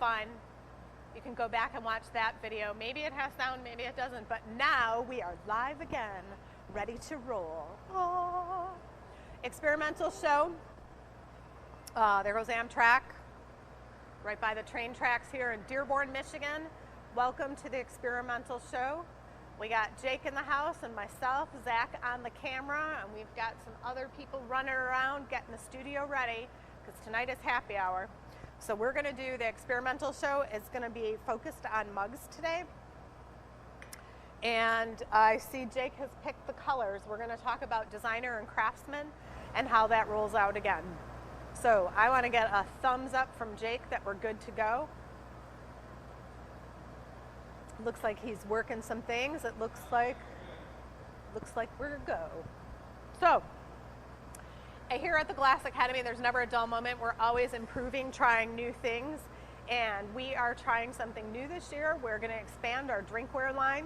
fun. You can go back and watch that video. Maybe it has sound, maybe it doesn't, but now we are live again, ready to roll. Oh. Experimental show. There goes Amtrak, right by the train tracks here in Dearborn, Michigan. Welcome to the experimental show. We got Jake in the house and myself, Zach on the camera, and we've got some other people running around getting the studio ready because tonight is happy hour. So we're going to do the experimental show. It's going to be focused on mugs today. And I see Jake has picked the colors. We're going to talk about designer and craftsman and how that rolls out again. So I want to get a thumbs up from Jake that we're good to go. Looks like he's working some things. It looks like we're go. So here at the Glass Academy, there's never a dull moment. We're always improving, trying new things, and we are trying something new this year. We're going to expand our drinkware line.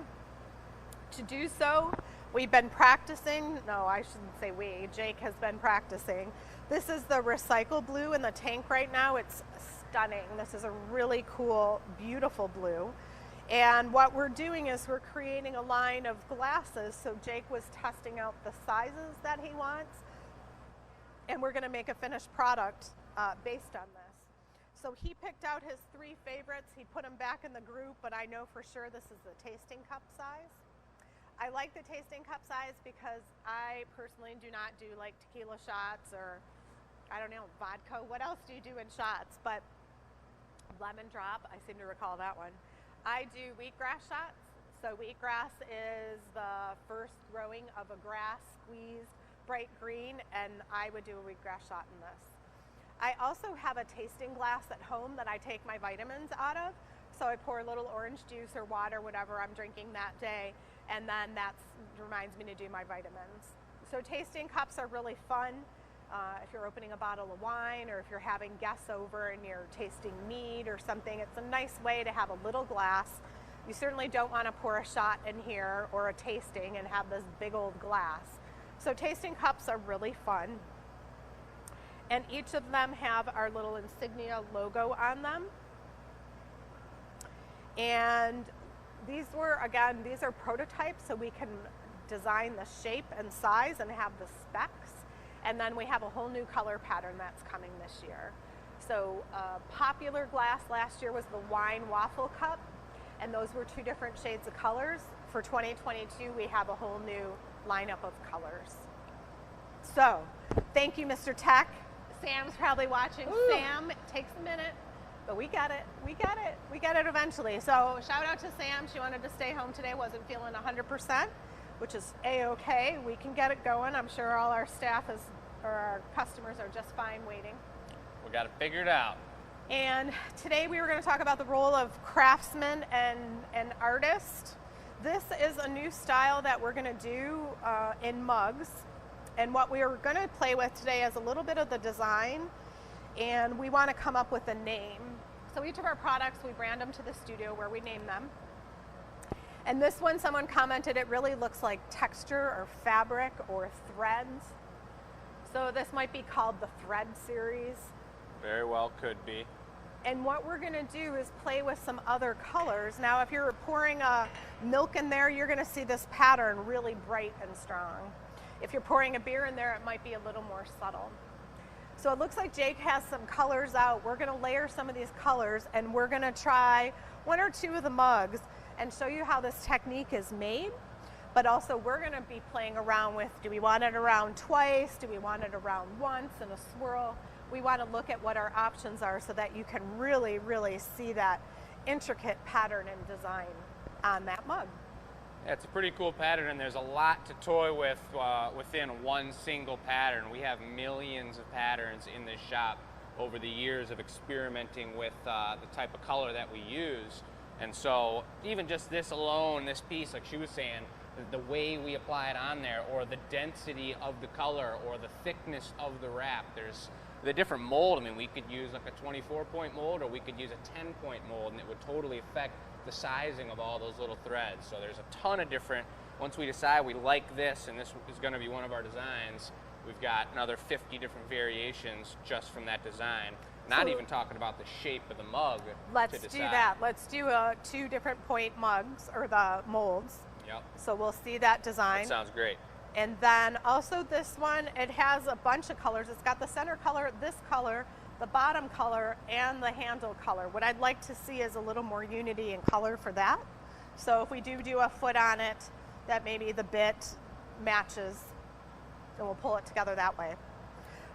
To do so, we've been practicing. No, I shouldn't say we. Jake has been practicing. This is the recycle blue in the tank right now. It's stunning. This is a really cool, beautiful blue. And what we're doing is we're creating a line of glasses. So Jake was testing out the sizes that he wants. And we're going to make a finished product based on this. So he picked out his 3 favorites. He put them back in the group, but I know for sure this is the tasting cup size. I like the tasting cup size because I personally do not do like tequila shots or, I don't know, vodka. What else do you do in shots? But lemon drop, I seem to recall that one. I do wheatgrass shots. So wheatgrass is the first growing of a grass squeezed bright green, and I would do a wheatgrass shot in this. I also have a tasting glass at home that I take my vitamins out of. So I pour a little orange juice or water, whatever I'm drinking that day, and then that reminds me to do my vitamins. So tasting cups are really fun. If you're opening a bottle of wine or if you're having guests over and you're tasting mead or something, it's a nice way to have a little glass. You certainly don't want to pour a shot in here or a tasting and have this big old glass. So tasting cups are really fun. And each of them have our little insignia logo on them. And these are prototypes, so we can design the shape and size and have the specs. And then we have a whole new color pattern that's coming this year. So popular glass last year was the wine waffle cup, and those were 2 different shades of colors. For 2022, we have a whole new lineup of colors. So thank you, Mr. Tech. Sam's probably watching. Ooh. Sam, it takes a minute, but we got it. We got it. We got it eventually. So shout out to Sam. She wanted to stay home today, wasn't feeling 100%, which is A-okay. We can get it going. I'm sure all our staff or our customers are just fine waiting. We got it figured out. And today we were going to talk about the role of craftsman and artist. This is a new style that we're going to do in mugs. And what we are going to play with today is a little bit of the design, and we want to come up with a name. So each of our products, we brand them to the studio where we name them. And this one, someone commented, it really looks like texture or fabric or threads. So this might be called the Thread Series. Very well could be. And what we're going to do is play with some other colors. Now, if you're pouring milk in there, you're going to see this pattern really bright and strong. If you're pouring a beer in there, it might be a little more subtle. So it looks like Jake has some colors out. We're going to layer some of these colors, and we're going to try 1 or 2 of the mugs and show you how this technique is made. But also, we're going to be playing around with, do we want it around twice? Do we want it around once in a swirl? We want to look at what our options are so that you can really, really see that intricate pattern and design on that mug. Yeah, it's a pretty cool pattern, and there's a lot to toy with within one single pattern. We have millions of patterns in this shop over the years of experimenting with the type of color that we use. And so even just this alone, this piece, like she was saying, the way we apply it on there, or the density of the color, or the thickness of the wrap. There's the different mold. I mean, we could use like a 24-point mold, or we could use a 10-point mold, and it would totally affect the sizing of all those little threads. So there's a ton of different, once we decide we like this, and this is going to be one of our designs, we've got another 50 different variations just from that design. Not So- even talking about the shape of the mug. Let's to do decide. that. Let's do 2 different point mugs, or the molds. Yep. So we'll see that design. That sounds great. And then also this one, it has a bunch of colors. It's got the center color, this color, the bottom color, and the handle color. What I'd like to see is a little more unity in color for that. So if we do a foot on it, that maybe the bit matches, and we'll pull it together that way.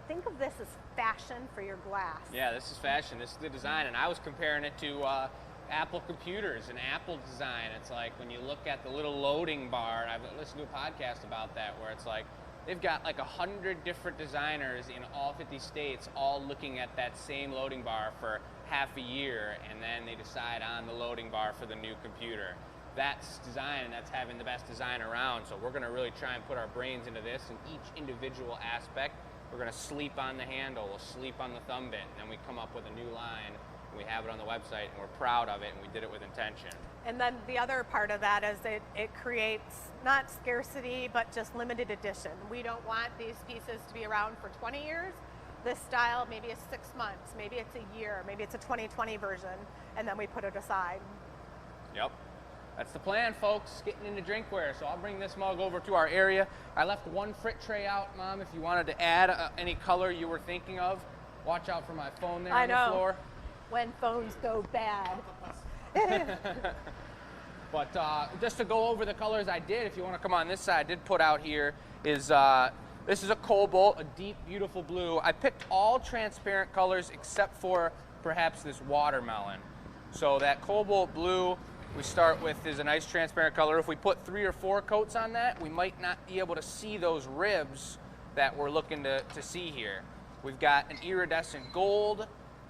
Think of this as fashion for your glass. Yeah, this is fashion. This is the design, and I was comparing it to Apple computers and Apple design. It's like when you look at the little loading bar, and I've listened to a podcast about that, where it's like they've got like 100 different designers in all 50 states, all looking at that same loading bar for half a year, and then they decide on the loading bar for the new computer. That's design, and that's having the best design around. So we're going to really try and put our brains into this, and each individual aspect. We're going to sleep on the handle, we'll sleep on the thumb bit, and then we come up with a new line, and we have it on the website, and we're proud of it, and we did it with intention. And then the other part of that is it creates not scarcity, but just limited edition. We don't want these pieces to be around for 20 years. This style, maybe it's 6 months, maybe it's a year, maybe it's a 2020 version, and then we put it aside. Yep. That's the plan, folks, getting into drinkware. So I'll bring this mug over to our area. I left one frit tray out, Mom, if you wanted to add any color you were thinking of. Watch out for my phone there on the floor. When phones go bad. But just to go over the colors I did, if you want to come on this side, I did put out here is this is a cobalt, a deep, beautiful blue. I picked all transparent colors except for perhaps this watermelon. So that cobalt blue we start with is a nice transparent color. If we put 3 or 4 coats on that, we might not be able to see those ribs that we're looking to see here. We've got an iridescent gold.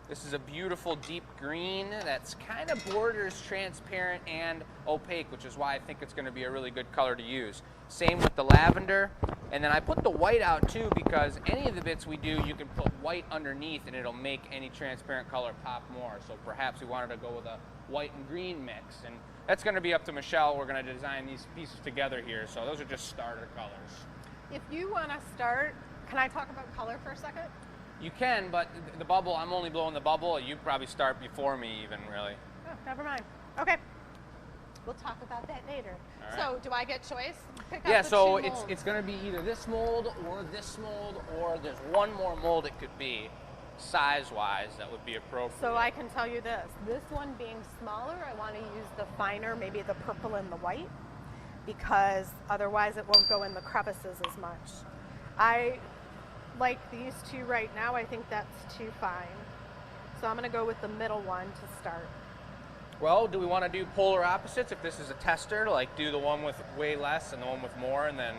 This is a beautiful deep green that's kind of borders transparent and opaque, which is why I think it's going to be a really good color to use. Same with the lavender. And then I put the white out too, because any of the bits we do, you can put white underneath and it'll make any transparent color pop more. So perhaps we wanted to go with a white and green mix. And that's going to be up to Michelle. We're going to design these pieces together here. So those are just starter colors. If you want to start, can I talk about color for a second? You can, but the bubble, I'm only blowing the bubble. You probably start before me even, really. Oh, never mind. Okay. We'll talk about that later. All right. So, do I get choice? Pick Yeah, up the so 2 molds. it's going to be either this mold, or there's one more mold it could be, size-wise, that would be appropriate. So I can tell you this one being smaller, I want to use the finer, maybe the purple and the white, because otherwise it won't go in the crevices as much. I like these 2 right now. I think that's too fine. So I'm going to go with the middle one to start. Well, do we want to do polar opposites if this is a tester, like do the one with way less and the one with more, and then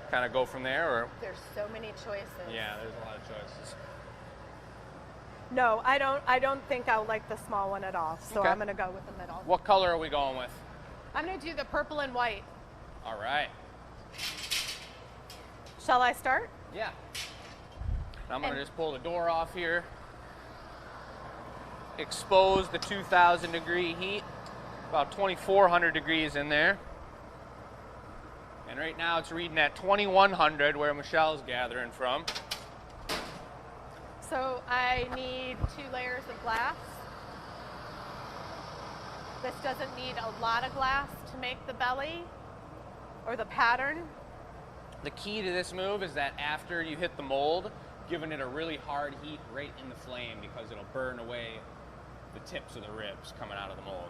kind of go from there? Or There's so many choices. yeah, there's a lot of choices. No, I don't think I'll like the small one at all. So Okay. I'm going to go with the middle. What color are we going with? I'm going to do the purple and white. All right. Shall I start? Yeah. I'm going to And- just pull the door off here. Expose the 2,000 degree heat. About 2,400 degrees in there. And right now it's reading at 2,100 where Michelle's gathering from. So I need 2 layers of glass. This doesn't need a lot of glass to make the belly or the pattern. The key to this move is that after you hit the mold, giving it a really hard heat right in the flame, because it'll burn away the tips of the ribs coming out of the mold.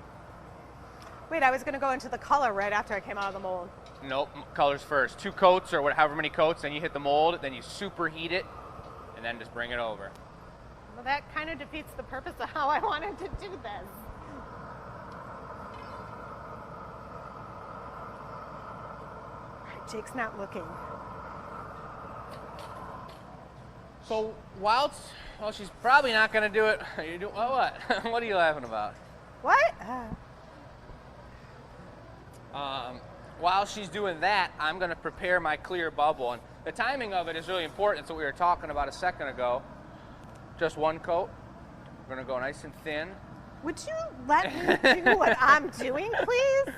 Wait, I was going to go into the color right after I came out of the mold. Nope, colors first. 2 coats or however many coats, then you hit the mold, then you superheat it, and then just bring it over. Well, that kind of defeats the purpose of how I wanted to do this. Right, Jake's not looking. So while she's probably not going to do it. You do what? What are you laughing about? What? While she's doing that, I'm going to prepare my clear bubble, and the timing of it is really important. It's what we were talking about a second ago. Just 1 coat. We're going to go nice and thin. Would you let me do what I'm doing, please?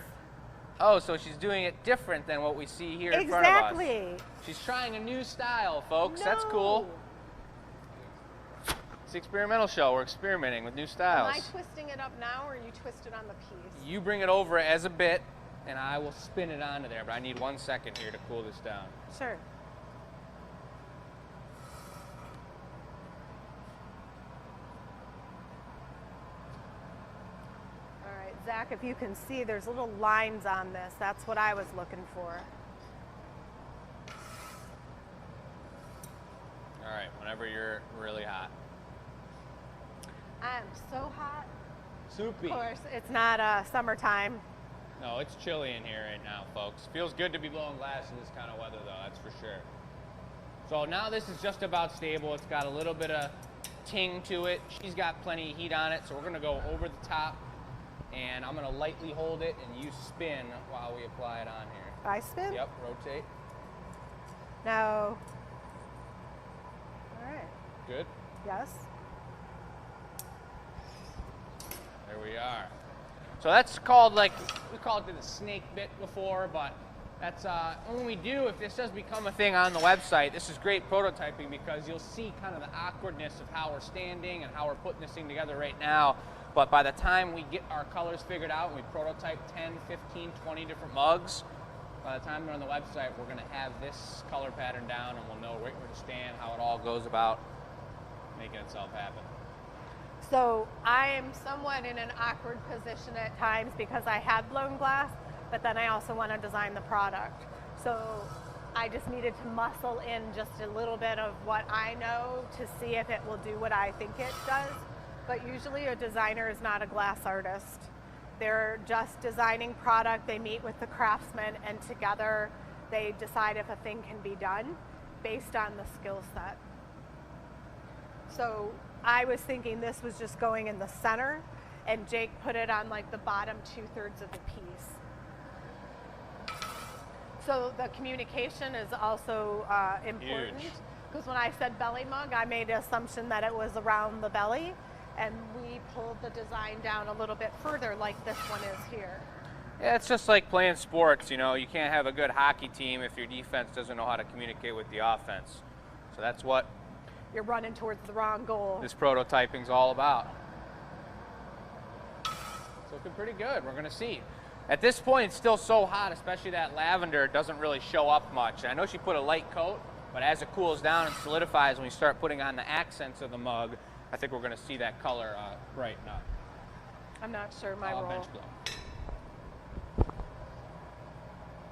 Oh, so she's doing it different than what we see here in front of us. Exactly. She's trying a new style, folks. That's cool. It's the experimental show. We're experimenting with new Am styles. I twisting it up now, or you twist it on the piece? You bring it over as a bit, and I will spin it onto there, but I need 1 second here to cool this down. Sure. All right, Zach, if you can see, there's little lines on this. That's what I was looking for. All right, whenever you're really hot. I am so hot. Soupy. Of course, it's not summertime. No, it's chilly in here right now, folks. Feels good to be blowing glass in this kind of weather, though, that's for sure. So now this is just about stable. It's got a little bit of ting to it. She's got plenty of heat on it, so we're gonna go over the top, and I'm gonna lightly hold it, and you spin while we apply it on here. I spin? Yep, rotate. No. All right. Good. Yes. There we are. So that's called, like, we called it the snake bit before, but that's when we do, if this does become a thing on the website, this is great prototyping because you'll see kind of the awkwardness of how we're standing and how we're putting this thing together right now. But by the time we get our colors figured out and we prototype 10, 15, 20 different mugs, by the time they're on the website, we're going to have this color pattern down and we'll know right where to stand, how it all goes about making itself happen. So I am somewhat in an awkward position at times because I have blown glass, but then I also want to design the product. So I just needed to muscle in just a little bit of what I know to see if it will do what I think it does. But usually a designer is not a glass artist. They're just designing product, they meet with the craftsman, and together they decide if a thing can be done based on the skill set. So I was thinking this was just going in the center, and Jake put it on like the bottom 2/3 of the piece. So the communication is also important, because when I said belly mug, I made the assumption that it was around the belly, and we pulled the design down a little bit further like this one is here. Yeah, it's just like playing sports, you know, you can't have a good hockey team if your defense doesn't know how to communicate with the offense. So that's what You're running towards the wrong goal. this prototyping's all about. It's looking pretty good, we're gonna see. At this point, it's still so hot, especially that lavender, it doesn't really show up much. I know she put a light coat, but as it cools down and solidifies, when we start putting on the accents of the mug, I think we're gonna see that color brighten up. I'm not sure my role. Bench blow.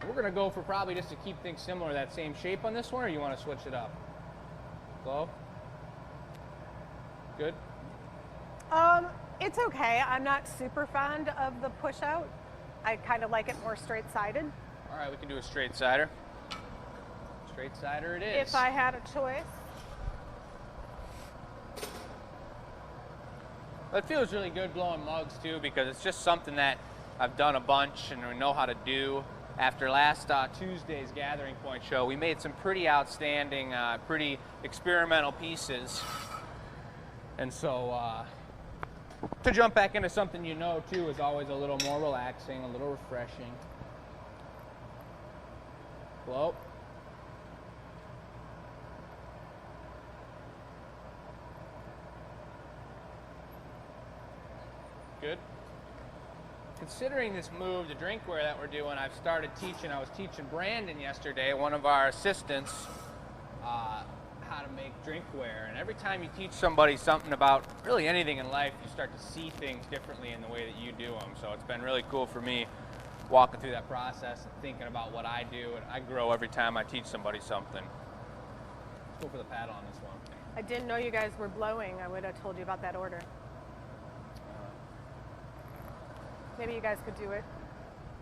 We're gonna go for probably just to keep things similar, that same shape on this one, or you wanna switch it up? Glow? Good? It's okay. I'm not super fond of the push out. I kind of like it more straight sided. All right, we can do a straight sider. Straight sider it is. If I had a choice. It feels really good blowing mugs too, because it's just something that I've done a bunch and we know how to do. After last Tuesday's Gathering Point show, we made some pretty outstanding, pretty experimental pieces. And so to jump back into something you know too is always a little more relaxing, a little refreshing. Blow. Good. Considering this move to drinkware that we're doing, I've started teaching. I was teaching Brandon yesterday, one of our assistants, how to make drinkware. And every time you teach somebody something about really anything in life, you start to see things differently in the way that you do them. So it's been really cool for me walking through that process and thinking about what I do. And I grow every time I teach somebody something. Let's go for the paddle on this one. I didn't know you guys were blowing. I would have told you about that order. Maybe you guys could do it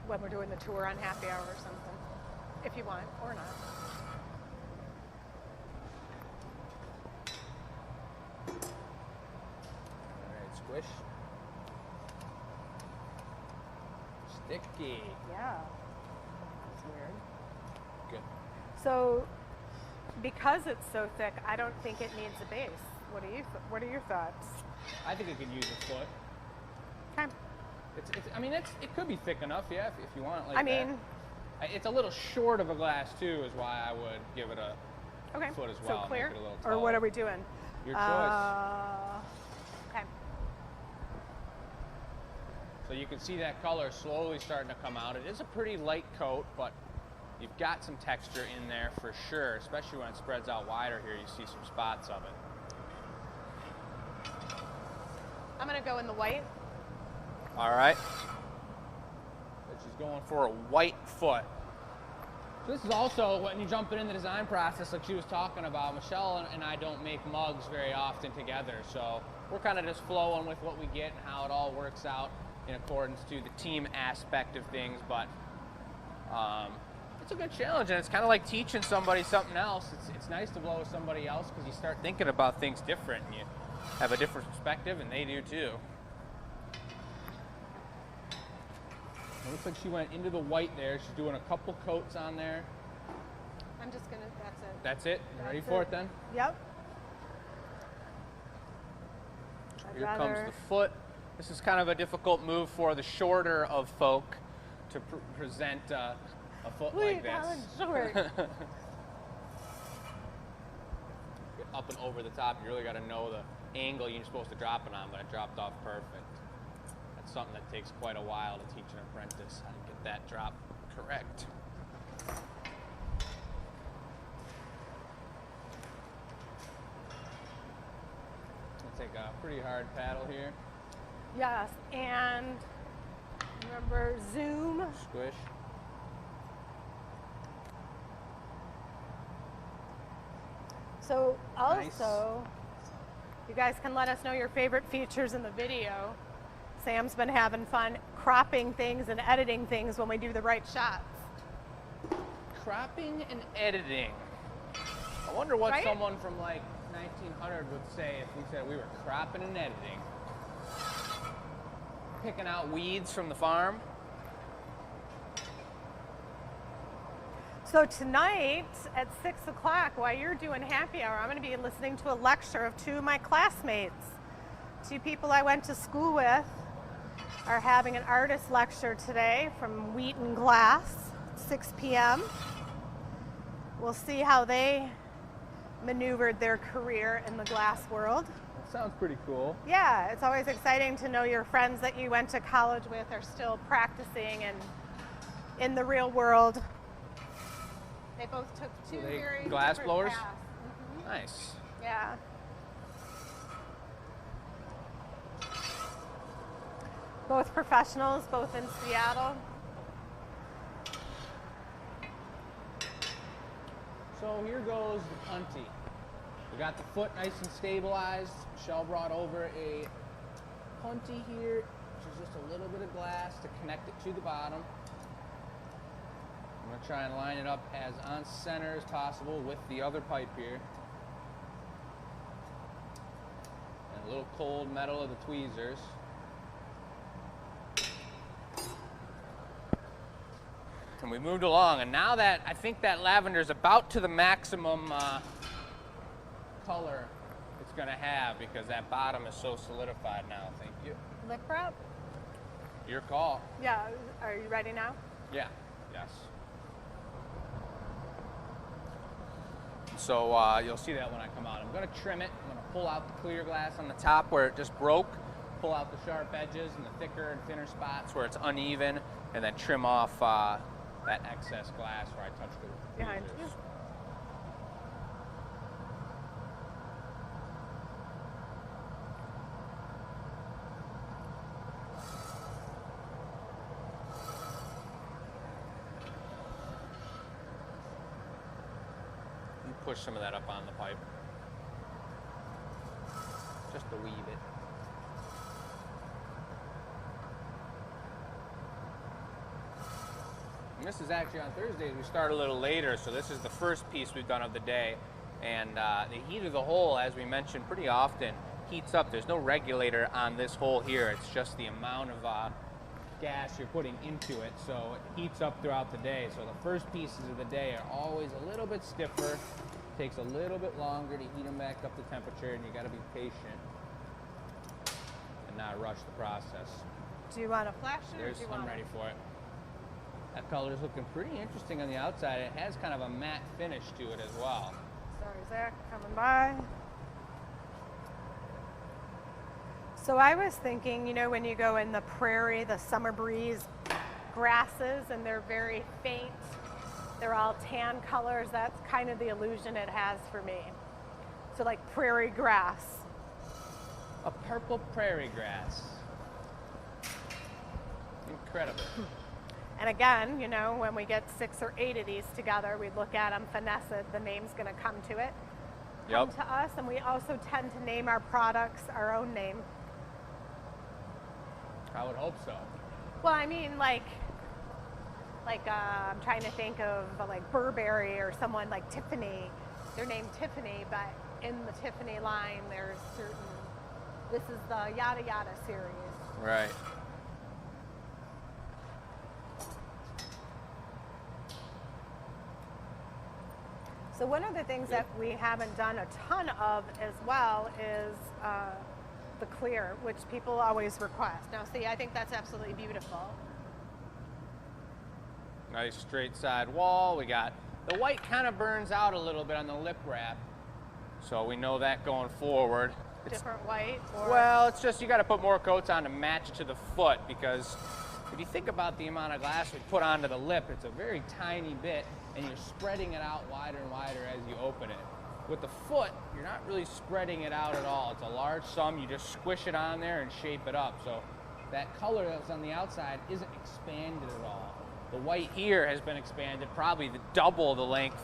when we're doing the tour on happy hour or something, if you want, or not. All right, squish. Sticky. Yeah. That's weird. Good. So, because it's so thick, I don't think it needs a base. What are your thoughts? I think it could use a foot. Okay. I mean, it could be thick enough, yeah, if you want it like I that. mean, it's a little short of a glass too, is why I would give it a okay. foot as well. So clear, make it a little or what taller. are we doing? Your choice. Okay. So you can see that color slowly starting to come out. It is a pretty light coat, but you've got some texture in there for sure, especially when it spreads out wider here. You see some spots of it. I'm gonna go in the white. All right. So she's going for a white foot. So this is also when you jump in the design process, like she was talking about. Michelle and I don't make mugs very often together, so we're kind of just flowing with what we get and how it all works out in accordance to the team aspect of things. But it's a good challenge, and it's kind of like teaching somebody something else. It's nice to blow with somebody else because you start thinking about things different, and you have a different perspective, and they do too. It looks like she went into the white there. She's doing a couple coats on there. I'm just gonna, that's it. That's it? You ready That's for it then? Yep. Here comes the foot. This is kind of a difficult move for the shorter of folk to present a foot like this. Alan's short. Get up and over the top. You really got to know the angle you're supposed to drop it on, but it dropped off perfect. That's something that takes quite a while to teach an apprentice how to get that drop correct. I'll take a pretty hard paddle here. Yes, and remember zoom. Squish. So also, Nice. you guys can let us know your favorite features in the video. Sam's been having fun cropping things and editing things when we do the right shots. Cropping and editing. I wonder what Right? someone from like 1900 would say if we said we were cropping and editing. Picking out weeds from the farm. So tonight at 6 o'clock, while you're doing happy hour, I'm going to be listening to a lecture of two of my classmates. Two people I went to school with are having an artist lecture today from Wheaton Glass, 6 p.m. We'll see how they maneuvered their career in the glass world. That sounds pretty cool. Yeah, it's always exciting to know your friends that you went to college with are still practicing and in the real world. They both took two they very glass different blowers? paths. Mhm. Nice. Yeah. Both professionals, both in Seattle. So here goes the punty. We got the foot nice and stabilized. Michelle brought over a punty here, which is just a little bit of glass to connect it to the bottom. I'm gonna try and line it up as on center as possible with the other pipe here. And a little cold metal of the tweezers. And we moved along, and now that I think that lavender is about to the maximum color it's gonna have because that bottom is so solidified now. Thank you. Lip wrap? Your call. Yeah. Are you ready now? Yeah. Yes. So you'll see that when I come out. I'm gonna trim it. I'm gonna pull out the clear glass on the top where it just broke, pull out the sharp edges and the thicker and thinner spots where it's uneven, and then trim off that excess glass where I touched it with the Behind tweezers. you. You push some of that up on the pipe. Just a wee bit. And this is actually on Thursdays. We start a little later, so this is the first piece we've done of the day. And the heat of the hole, as we mentioned pretty often, heats up. There's no regulator on this hole here. It's just the amount of gas you're putting into it, so it heats up throughout the day. So the first pieces of the day are always a little bit stiffer. Takes a little bit longer to heat them back up to temperature, and you got to be patient and not rush the process. Do you want a flash it or There's, do you I'm want ready for it. That color is looking pretty interesting on the outside. It has kind of a matte finish to it as well. Sorry, Zach, coming by. So I was thinking, you know, when you go in the prairie, the summer breeze grasses, and they're very faint, they're all tan colors, that's kind of the illusion it has for me. So like prairie grass. A purple prairie grass. Incredible. And again, you know, when we get 6 or 8 of these together, we look at them, finesse it, the name's going to come to it, come Yep. to us, and we also tend to name our products our own name. I would hope so. Well, I mean, like I'm trying to think of like Burberry or someone like Tiffany. They're named Tiffany, but in the Tiffany line, there's certain. This is the yada yada series. Right. So one of the things that we haven't done a ton of as well is the clear, which people always request. Now, see, I think that's absolutely beautiful. Nice straight side wall. We got the white kind of burns out a little bit on the lip wrap, so we know that going forward. Different white, or Well, it's just you got to put more coats on to match to the foot, because if you think about the amount of glass we put onto the lip, it's a very tiny bit, and you're spreading it out wider and wider as you open it. With the foot, you're not really spreading it out at all. It's a large sum. You just squish it on there and shape it up. So that color that's on the outside isn't expanded at all. The white here has been expanded probably to double the length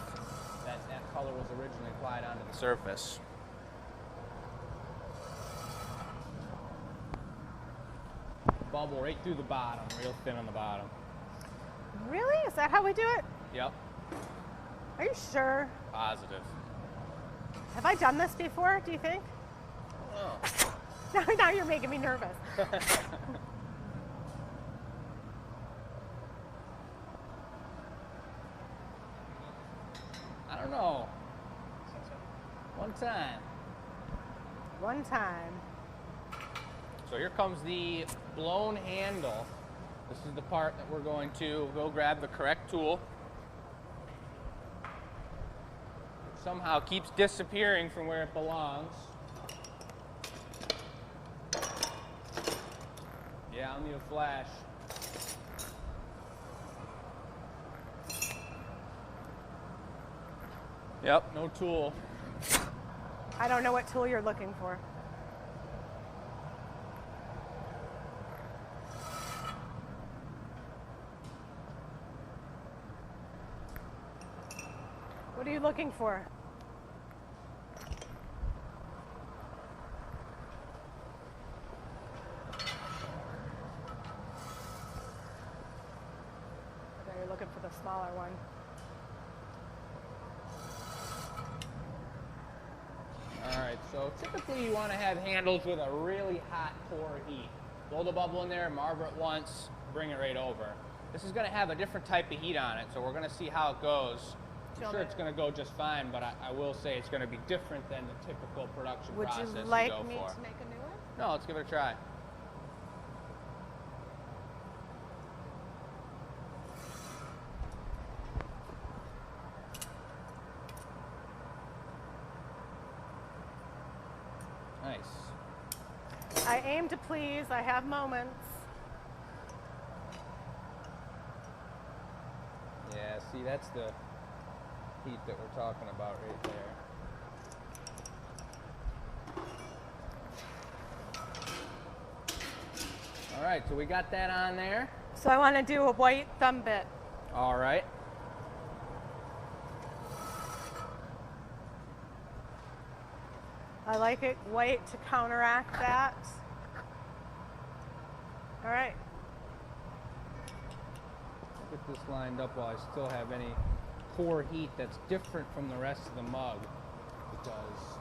that that color was originally applied onto the surface. Bubble right through the bottom, real thin on the bottom. really? Is that how we do it? Yep, Are you sure? positive. Have I done this before, do you think? Oh. Now you're making me nervous. I don't know. One time. One time. So here comes the blown handle. This is the part that we're going to go grab the correct tool. It somehow keeps disappearing from where it belongs. Yeah, I'll need a flash. Yep, no tool. I don't know what tool you're looking for. What are you looking for? Okay, you're looking for the smaller one. All right, so typically you want to have handles with a really hot core heat. Blow the bubble in there, marble it once, bring it right over. This is going to have a different type of heat on it, so we're going to see how it goes. I'm sure it's going to go just fine, but I will say it's going to be different than the typical production Would process you like go me for. to make a new one? No, let's give it a try. Nice. I aim to please. I have moments. Yeah, see, that's the heat that we're talking about right there. All right, so we got that on there. So I want to do a white thumb bit. All right. I like it white to counteract that. All right. Get this lined up while I still have any core heat that's different from the rest of the mug, because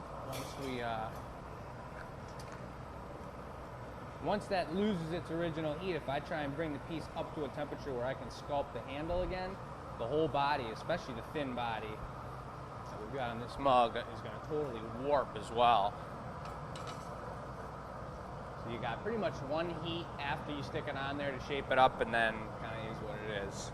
once that loses its original heat, if I try and bring the piece up to a temperature where I can sculpt the handle again, the whole body, especially the thin body that we've got on this mug, is going to totally warp as well. So you got pretty much one heat after you stick it on there to shape it up, and then kind of is what it is.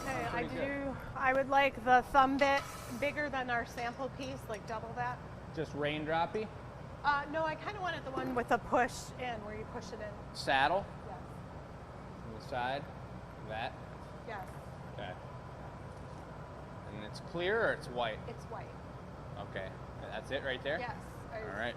Okay, Pretty good. I would like the thumb bit bigger than our sample piece, like double that. Just raindroppy? No, I kind of wanted the one with the push in, where you push it in. Saddle Yes. on the side. That. Yes. Okay. And it's clear or it's white? It's white. Okay. That's it right there? Yes. All right.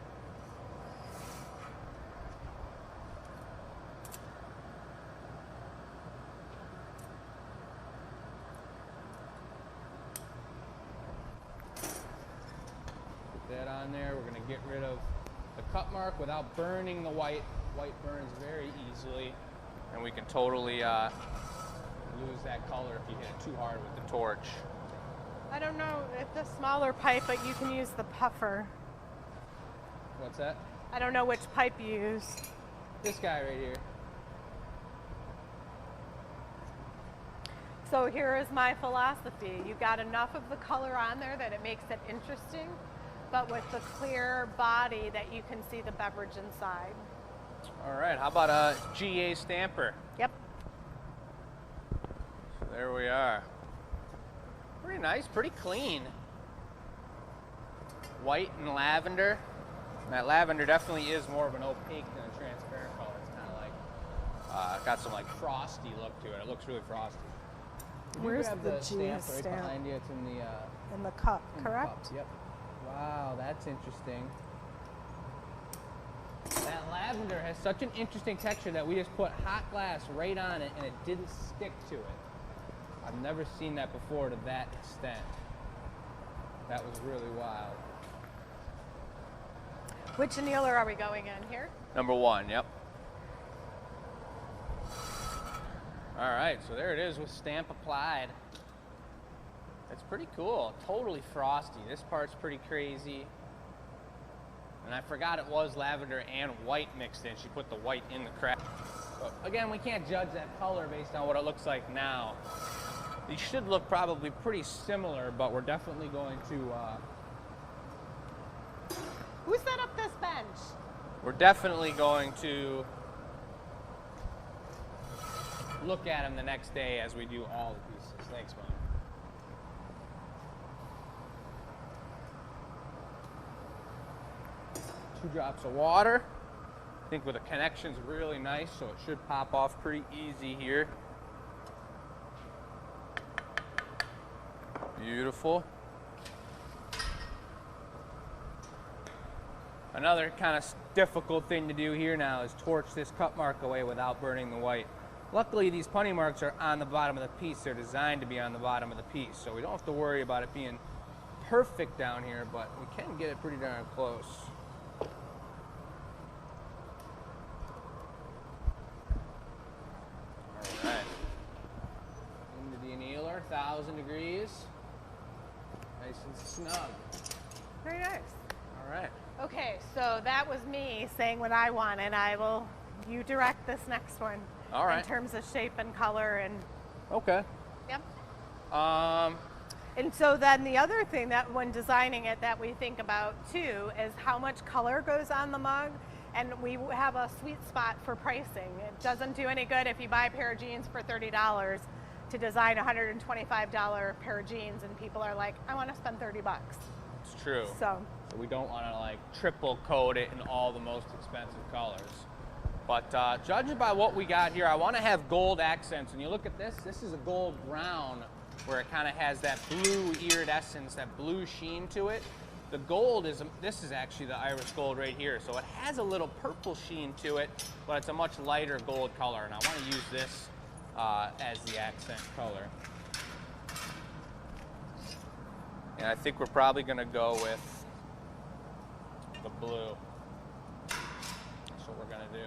Put that on there. We're going to get rid of the cut mark without burning the white. White burns very easily, and we can totally lose that color if you hit it too hard with the torch. I don't know if the smaller pipe, but you can use the puffer. What's that? I don't know which pipe you use. This guy right here. So here is my philosophy. You got enough of the color on there that it makes it interesting, but with the clear body that you can see the beverage inside. All right, how about a GA stamper? Yep. So there we are. Pretty nice, pretty clean. White and lavender. And that lavender definitely is more of an opaque than a transparent color. It's kind of like, got some like frosty look to it. It looks really frosty. Can you Where's grab the stamp GA right stamp? behind you? It's in In the cup, the correct? cup. Yep. Wow, that's interesting. That lavender has such an interesting texture that we just put hot glass right on it and it didn't stick to it. I've never seen that before to that extent. That was really wild. Which annealer are we going in here? Number 1, yep. All right, so there it is with stamp applied. That's pretty cool, totally frosty. This part's pretty crazy. And I forgot it was lavender and white mixed in. She put the white in the crack. But again, we can't judge that color based on what it looks like now. These should look probably pretty similar, but we're definitely going to, Who set up this bench? we're definitely going to look at them the next day as we do all the pieces. Thanks, Mom. Two drops of water. I think with the connection's really nice, so it should pop off pretty easy here. Beautiful. Another kind of difficult thing to do here now is torch this cut mark away without burning the white. Luckily, these punny marks are on the bottom of the piece. They're designed to be on the bottom of the piece, so we don't have to worry about it being perfect down here, but we can get it pretty darn close. All right. Into the annealer, 1,000 degrees. Nice and snug. Very nice. All right. Okay, so that was me saying what I wanted. You direct this next one. All right. In terms of shape and color and, Okay. yep. Um, And so then the other thing that when designing it that we think about too is how much color goes on the mug. And we have a sweet spot for pricing. It doesn't do any good if you buy a pair of jeans for $30 to design a $125 pair of jeans and people are like, I want to spend 30 bucks. it's true. So So we don't want to like triple coat it in all the most expensive colors. But judging by what we got here, I want to have gold accents. And you look at this, this is a gold brown where it kind of has that blue iridescence, that blue sheen to it. The gold is, this is actually the iris gold right here. So it has a little purple sheen to it, but it's a much lighter gold color. And I want to use this as the accent color. And I think we're probably going to go with the blue. That's what we're going to do.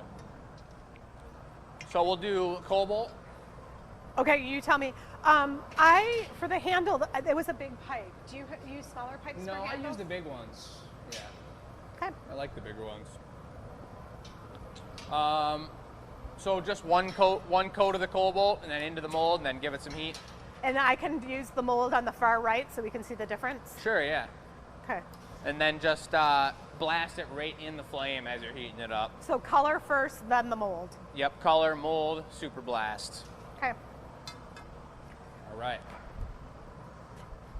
So we'll do cobalt. okay, you tell me. For the handle, it was a big pipe. Do you use smaller pipes No, for I handles? use the big ones. Yeah, Okay. I like the bigger ones. So just one coat of the cobalt, and then into the mold, and then give it some heat. And I can use the mold on the far right so we can see the difference? Sure, yeah. Okay. And then just blast it right in the flame as you're heating it up. So color first, then the mold. Yep, color, mold, super blast. Okay. All right.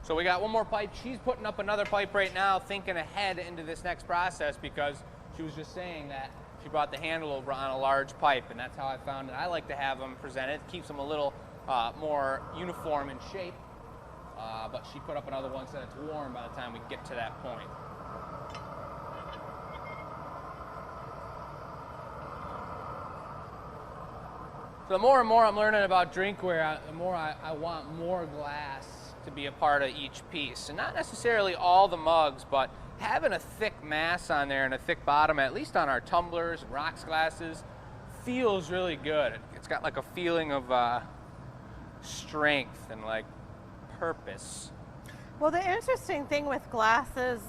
So we got one more pipe. She's putting up another pipe right now, thinking ahead into this next process because she was just saying that she brought the handle over on a large pipe, and that's how I found it. I like to have them presented, keeps them a little more uniform in shape, but she put up another one so it's warm by the time we get to that point. So the more and more I'm learning about drinkware, the more I want more glass to be a part of each piece. And not necessarily all the mugs, but having a thick mass on there and a thick bottom, at least on our tumblers and rocks glasses, feels really good. It's got like a feeling of strength and like purpose. Well, the interesting thing with glasses,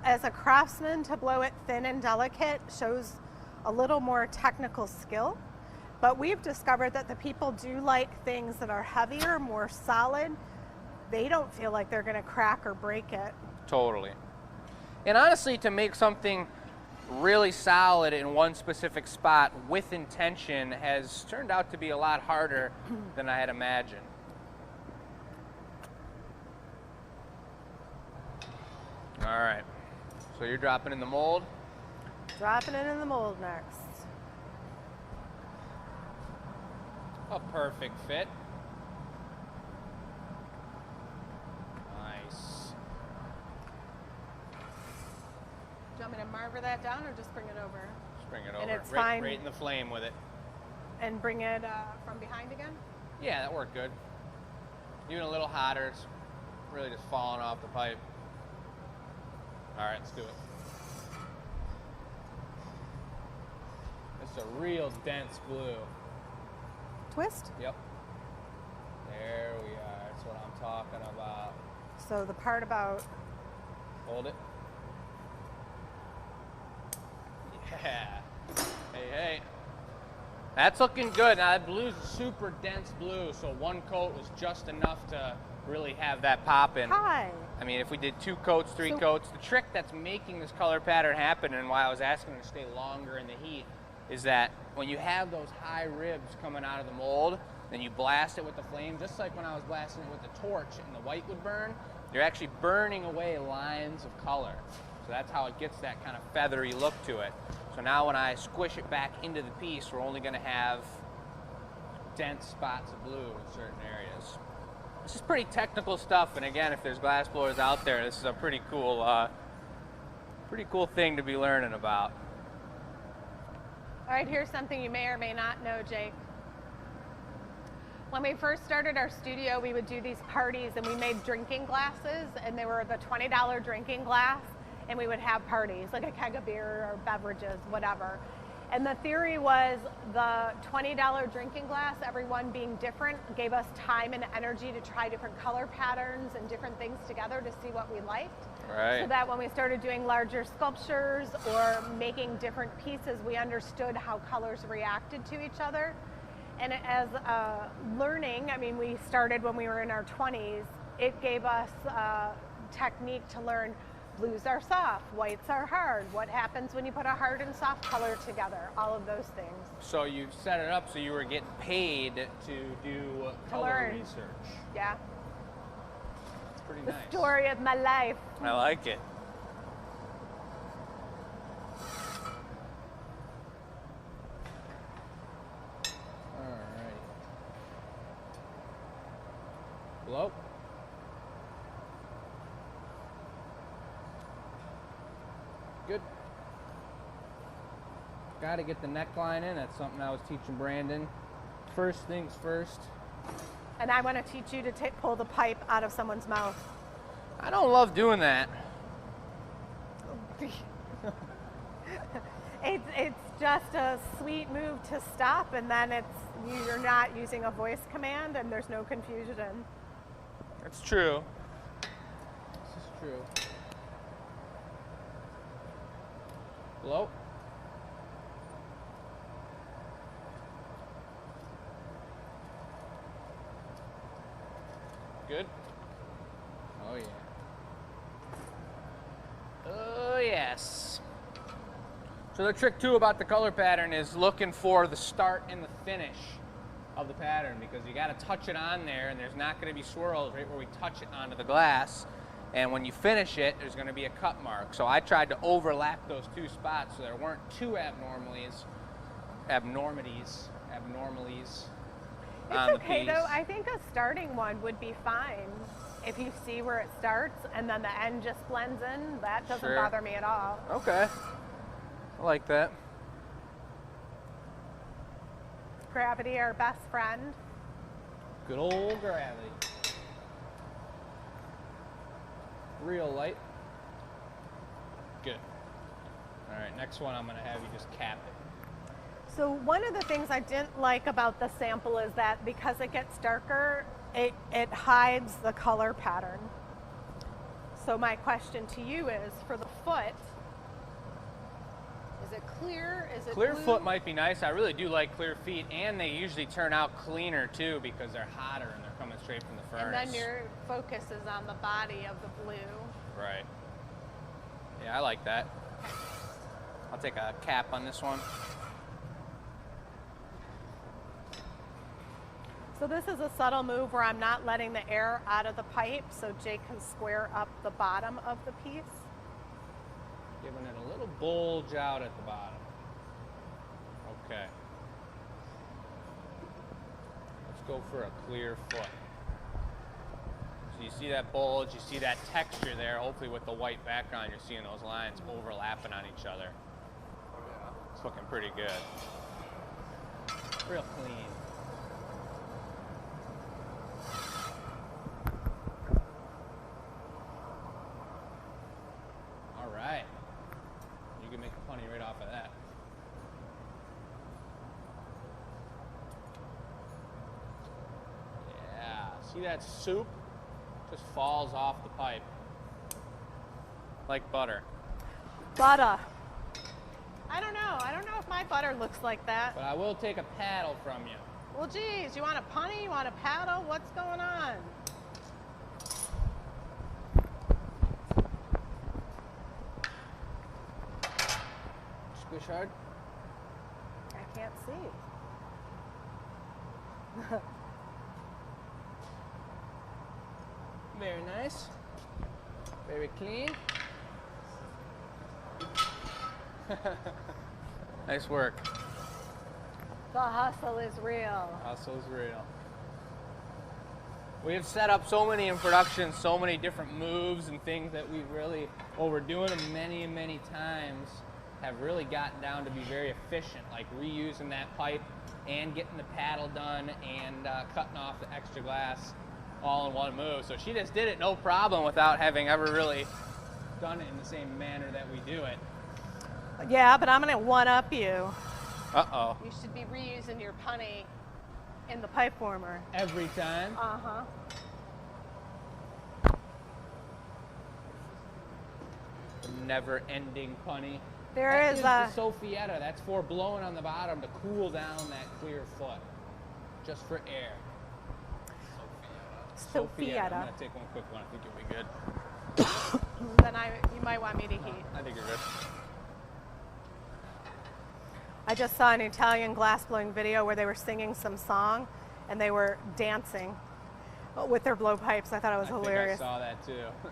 as a craftsman, to blow it thin and delicate shows a little more technical skill. But we've discovered that the people do like things that are heavier, more solid. They don't feel like they're going to crack or break it. Totally. And honestly, to make something really solid in one specific spot with intention has turned out to be a lot harder than I had imagined. All right, so you're dropping in the mold? Dropping it in the mold next. A perfect fit. Nice. Do you want me to marver that down or just bring it over? Just bring it over. And it's right, fine. right in the flame with it. And bring it from behind again? Yeah, that worked good. Even a little hotter. It's really just falling off the pipe. All right, let's do it. It's a real dense blue. Twist? Yep. There we are. That's what I'm talking about. So the part about... Hold it. Yeah. Hey, hey. That's looking good. Now, that blue's a super dense blue, so one coat was just enough to really have that pop in. Hi. I mean, if we did 2 coats, 3 coats, the trick that's making this color pattern happen and why I was asking her to stay longer in the heat is that when you have those high ribs coming out of the mold, then you blast it with the flame, just like when I was blasting it with the torch and the white would burn, you're actually burning away lines of color. So that's how it gets that kind of feathery look to it. So now when I squish it back into the piece, we're only gonna have dense spots of blue in certain areas. This is pretty technical stuff, and again, if there's glass blowers out there, this is a pretty cool thing to be learning about. All right, here's something you may or may not know, Jake. When we first started our studio, we would do these parties and we made drinking glasses, and they were the $20 drinking glass, and we would have parties, like a keg of beer or beverages, whatever. And the theory was the $20 drinking glass, everyone being different, gave us time and energy to try different color patterns and different things together to see what we liked. Right. So that when we started doing larger sculptures or making different pieces, we understood how colors reacted to each other. And as learning, I mean, we started when we were in our 20s, it gave us a technique to learn blues are soft, whites are hard, what happens when you put a hard and soft color together, all of those things. So you set it up so you were getting paid to do color research. Yeah. It's pretty The nice. story of my life. I like it. Alright. Blow. Good. Got to get the neckline in. That's something I was teaching Brandon. First things first. And I want to teach you to pull the pipe out of someone's mouth. I don't love doing that. It's just a sweet move to stop, and then you're not using a voice command, and there's no confusion. That's true. This is true. Blow. Good. Oh yeah. Oh yes. So the trick too about the color pattern is looking for the start and the finish of the pattern, because you got to touch it on there, and there's not going to be swirls right where we touch it onto the glass. And when you finish it, there's going to be a cut mark. So I tried to overlap those two spots so there weren't two abnormalities It's on the okay piece. though. I think a starting one would be fine. If you see where it starts and then the end just blends in, that doesn't Sure. bother me at all. Okay. I like that. Gravity, our best friend. Good old gravity. Real light. Good. All right, next one I'm going to have you just cap it. So one of the things I didn't like about the sample is that because it gets darker, it hides the color pattern. So my question to you is, for the foot, is it clear? Is it Clear blue? foot might be nice. I really do like clear feet, and they usually turn out cleaner too because they're hotter and they're coming straight from the And furnace. then your focus is on the body of the blue. Right. Yeah, I like that. I'll take a cap on this one. So this is a subtle move where I'm not letting the air out of the pipe so Jake can square up the bottom of the piece. Giving it a little bulge out at the bottom. Okay. Let's go for a clear foot. So you see that bulge, you see that texture there. Hopefully with the white background, you're seeing those lines overlapping on each other. It's looking pretty good. Real clean. All right. You can make a punny right off of that. Yeah, see that soup? Just falls off the pipe. Like butter. Butter. I don't know. I don't know if my butter looks like that. But I will take a paddle from you. Well, geez, you want a punny? You want a paddle? What's going on? Squish hard. I can't see. Very nice. Very clean. Nice work. The hustle is real. Hustle's real. We have set up so many in production, so many different moves and things that we've really, well, we're doing them many and many times, have really gotten down to be very efficient, like reusing that pipe and getting the paddle done and cutting off the extra glass all in one move. So she just did it no problem without having ever really done it in the same manner that we do it. Yeah, but I'm going to one-up you. Uh-oh. You should be reusing your punny in the pipe warmer. Every time. Uh-huh. Never-ending punny. There That is is a... the Sophietta. That's for blowing on the bottom to cool down that clear foot, just for air. Sophietta. I'm gonna take one quick one. I think you'll be good. Then you might want me to heat. I think you're good. I just saw an Italian glassblowing video where they were singing some song and they were dancing with their blowpipes. I thought it was hilarious. I think I saw that too.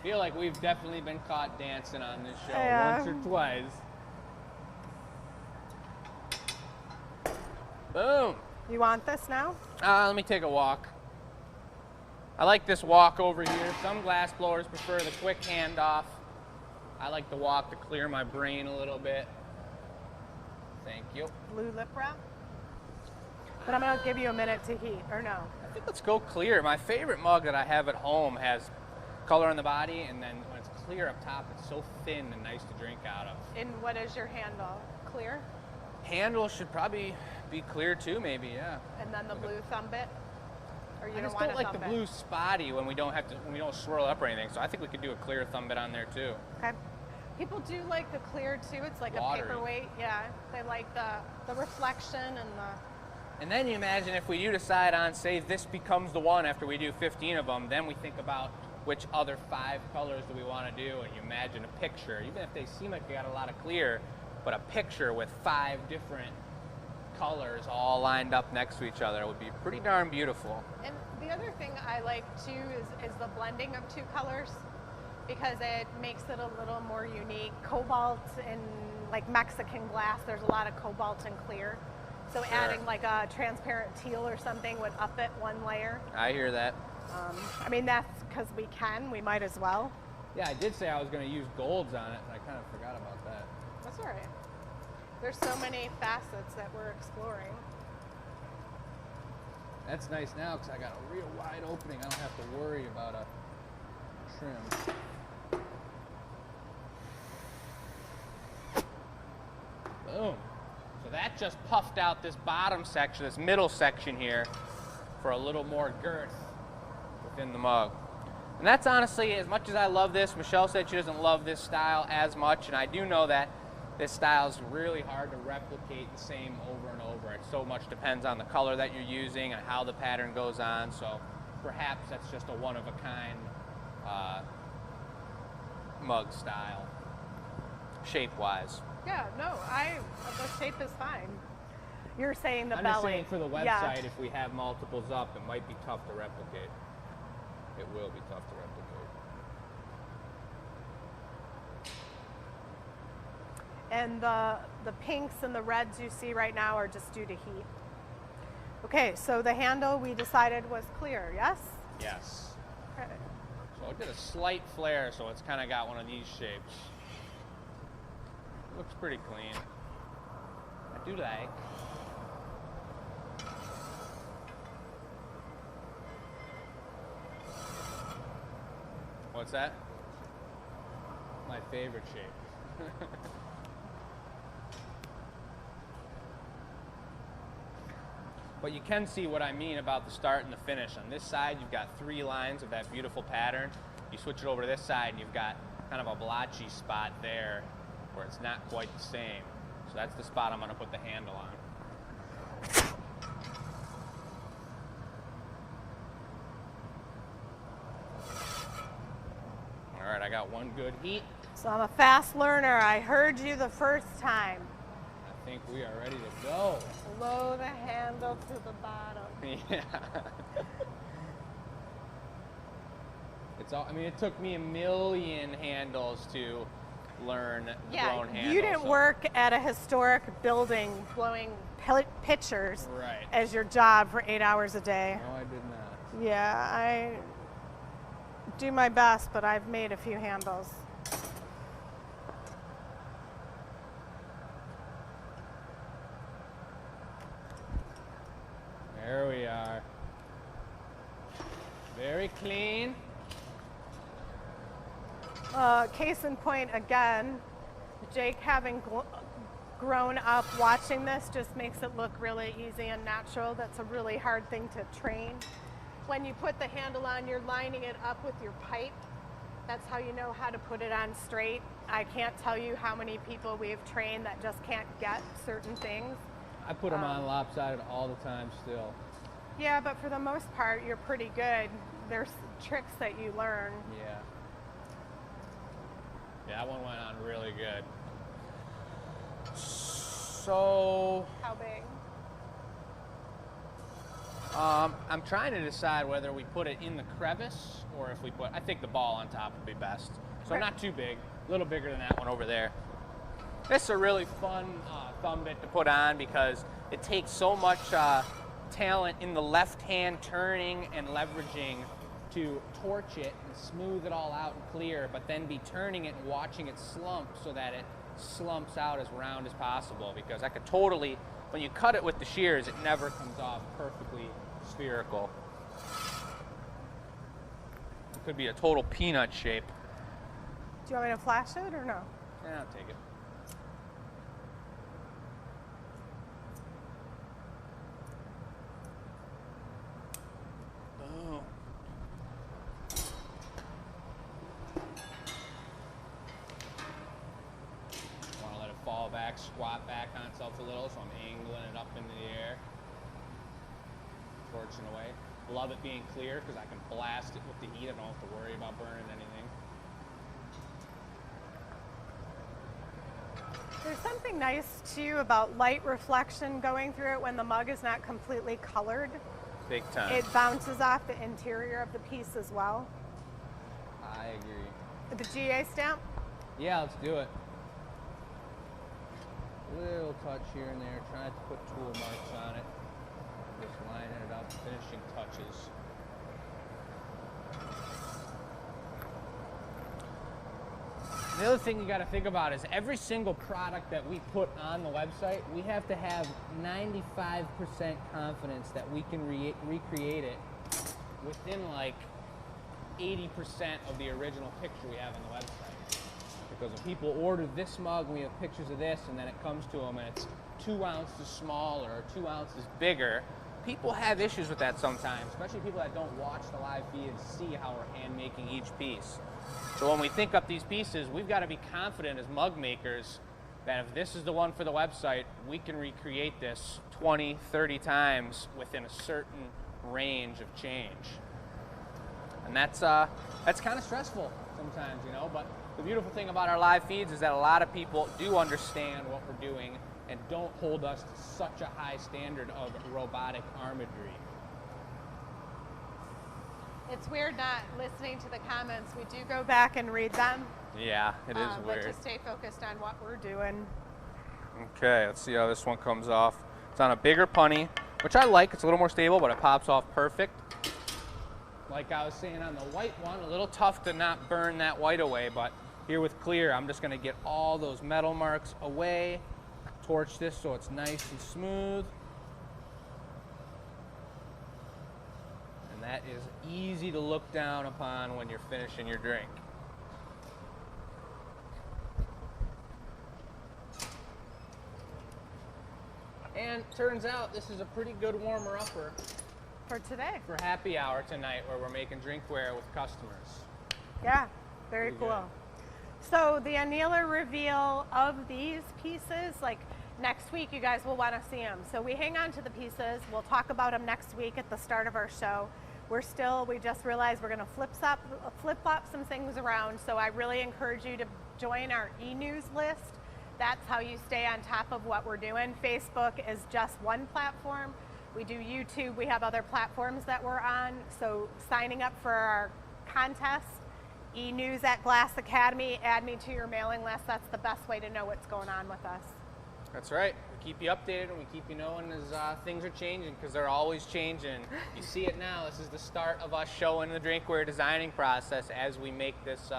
Feel like we've definitely been caught dancing on this show Yeah. once or twice. Boom. You want this now? Let me take a walk. I like this walk over here. Some glass blowers prefer the quick handoff. I like the walk to clear my brain a little bit. Thank you. Blue lip wrap? But I'm going to give you a minute to heat, or no? I think let's go clear. My favorite mug that I have at home has color on the body, and then when it's clear up top, it's so thin and nice to drink out of. And what is your handle? Clear? Handle should probably be clear too, maybe, yeah. And then the blue thumb bit? Or you I just want don't a like thumb the bit? blue spotty when we don't swirl up or anything. So I think we could do a clear thumb bit on there too. Okay. People do like the clear too. It's like Watery. a paperweight. Yeah. They like the reflection and the... And then you imagine if we do decide on, say, this becomes the one after we do 15 of them, then we think about which other 5 colors do we want to do, and you imagine a picture, even if they seem like they got a lot of clear, but a picture with 5 different colors all lined up next to each other. It would be pretty darn beautiful. And the other thing I like too is the blending of two colors, because it makes it a little more unique. Cobalt and like Mexican glass, there's a lot of cobalt and clear. So Sure. adding like a transparent teal or something would up it one layer. I hear that. I mean, that's because we can, we might as well. Yeah, I did say I was going to use golds on it, and I kind of forgot about that. That's all right. There's so many facets that we're exploring. That's nice now because I got a real wide opening. I don't have to worry about a trim. Boom. So that just puffed out this bottom section, this middle section here, for a little more girth within the mug. And that's honestly, as much as I love this, Michelle said she doesn't love this style as much, and I do know that this style is really hard to replicate the same over and over. It so much depends on the color that you're using and how the pattern goes on, so perhaps that's just a one-of-a-kind mug style, shape-wise. Yeah, no, the shape is fine. You're saying the I'm belly. just saying for the website, Yeah. if we have multiples up, it might be tough to replicate. It will be tough to replicate. And the pinks and the reds you see right now are just due to heat. Okay, so the handle we decided was clear, yes? Yes. Okay. So it did a slight flare, so it's kind of got one of these shapes. Looks pretty clean. I do like. What's that? My favorite shape. But you can see what I mean about the start and the finish. On this side, you've got 3 lines of that beautiful pattern. You switch it over to this side, and you've got kind of a blotchy spot there where it's not quite the same. So that's the spot I'm going to put the handle on. All right, I got one good heat. So I'm a fast learner. I heard you the first time. I think we are ready to go. Blow the handle to the bottom. Yeah. It's all. I mean, it took me a million handles to learn the blown handle. You didn't so- work at a historic building blowing pictures Right. as your job for 8 hours a day. No, I did not. Yeah, I do my best, but I've made a few handles. There we are. Very clean. Case in point again, Jake having grown up watching this just makes it look really easy and natural. That's a really hard thing to train. When you put the handle on, you're lining it up with your pipe. That's how you know how to put it on straight. I can't tell you how many people we've trained that just can't get certain things. I put them on lopsided all the time still. Yeah, but for the most part, you're pretty good. There's tricks that you learn. Yeah. Yeah, that one went on really good. So, How big? I'm trying to decide whether we put it in the crevice or if we put, I think the ball on top would be best. So Okay. not too big, a little bigger than that one over there. This is a really fun thumb bit to put on because it takes so much talent in the left hand turning and leveraging to torch it and smooth it all out and clear, but then be turning it and watching it slump so that it slumps out as round as possible, because I could totally, when you cut it with the shears, it never comes off perfectly spherical. It could be a total peanut shape. Do you want me to flash it or no? Yeah, I'll take it. Boom. Want to let it fall back, squat back on itself a little, so I'm angling it up into the air, torching away. Love it being clear because I can blast it with the heat. I don't have to worry about burning anything. There's something something nice too about light reflection going through it when the mug is not completely colored. Big time. It bounces off the interior of the piece as well. I agree. The GA stamp. Yeah, let's do it. Little touch here and there. Try not to put tool marks on it. Just lining it up, finishing touches. The other thing you got to think about is every single product that we put on the website, we have to have 95% confidence that we can recreate it within like 80% of the original picture we have on the website. Because when people order this mug and we have pictures of this and then it comes to them and it's 2 ounces smaller or 2 ounces bigger, people have issues with that sometimes, especially people that don't watch the live feed and see how we're hand making each piece. So when we think up these pieces, we've got to be confident as mug makers that if this is the one for the website, we can recreate this 20, 30 times within a certain range of change. And that's kind of stressful sometimes, you know, but the beautiful thing about our live feeds is that a lot of people do understand what we're doing and don't hold us to such a high standard of robotic armidry. It's weird not listening to the comments. We do go back and read them. Yeah, it is weird. But to stay focused on what we're doing. Okay, let's see how this one comes off. It's on a bigger punny, which I like. It's a little more stable, but it pops off perfect. Like I was saying on the white one, a little tough to not burn that white away, but here with clear, I'm just gonna get all those metal marks away, torch this so it's nice and smooth. And that is easy to look down upon when you're finishing your drink. And turns out this is a pretty good warmer-upper For today. for happy hour tonight where we're making drinkware with customers. Yeah, very Pretty cool. good. So the annealer reveal of these pieces, like next week, you guys will want to see them. So we hang on to the pieces. We'll talk about them next week at the start of our show. We just realized we're going to flip-flop some things around. So I really encourage you to join our e-news list. That's how you stay on top of what we're doing. Facebook is just one platform. We do YouTube. We have other platforms that we're on. So signing up for our contest, e-news at Glass Academy, add me to your mailing list. That's the best way to know what's going on with us. That's right. We keep you updated and we keep you knowing as things are changing because they're always changing. You see it now. This is the start of us showing the drinkware designing process as we make this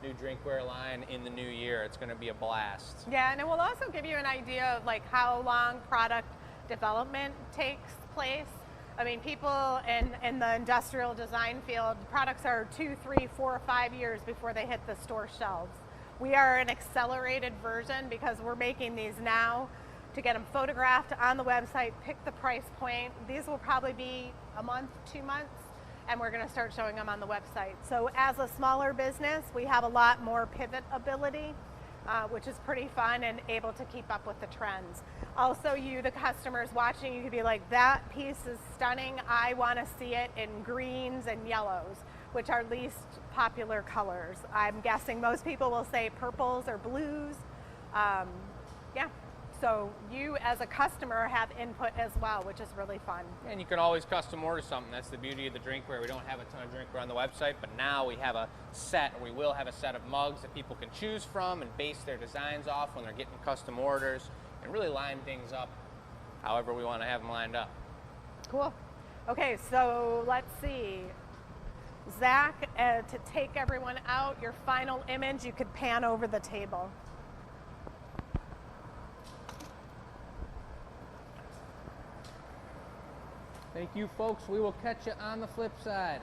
new drinkware line in the new year. It's going to be a blast. Yeah, and it will also give you an idea of like how long product development takes place. I mean, people in the industrial design field, products are 2, 3, 4, 5 years before they hit the store shelves. We are an accelerated version because we're making these now to get them photographed on the website, pick the price point. These will probably be a month, 2 months, and we're going to start showing them on the website. So as a smaller business, we have a lot more pivot ability, which is pretty fun and able to keep up with the trends. Also, you, the customers watching, you could be like, that piece is stunning. I want to see it in greens and yellows, which are least popular colors. I'm guessing most people will say purples or blues. Yeah, so you as a customer have input as well, which is really fun. And you can always custom order something. That's the beauty of the drinkware. We don't have a ton of drinkware on the website, but now we have a set, or we will have a set of mugs that people can choose from and base their designs off when they're getting custom orders and really line things up however we want to have them lined up. Cool. Okay, so let's see. Zach, to take everyone out, your final image, you could pan over the table. Thank you, folks. We will catch you on the flip side.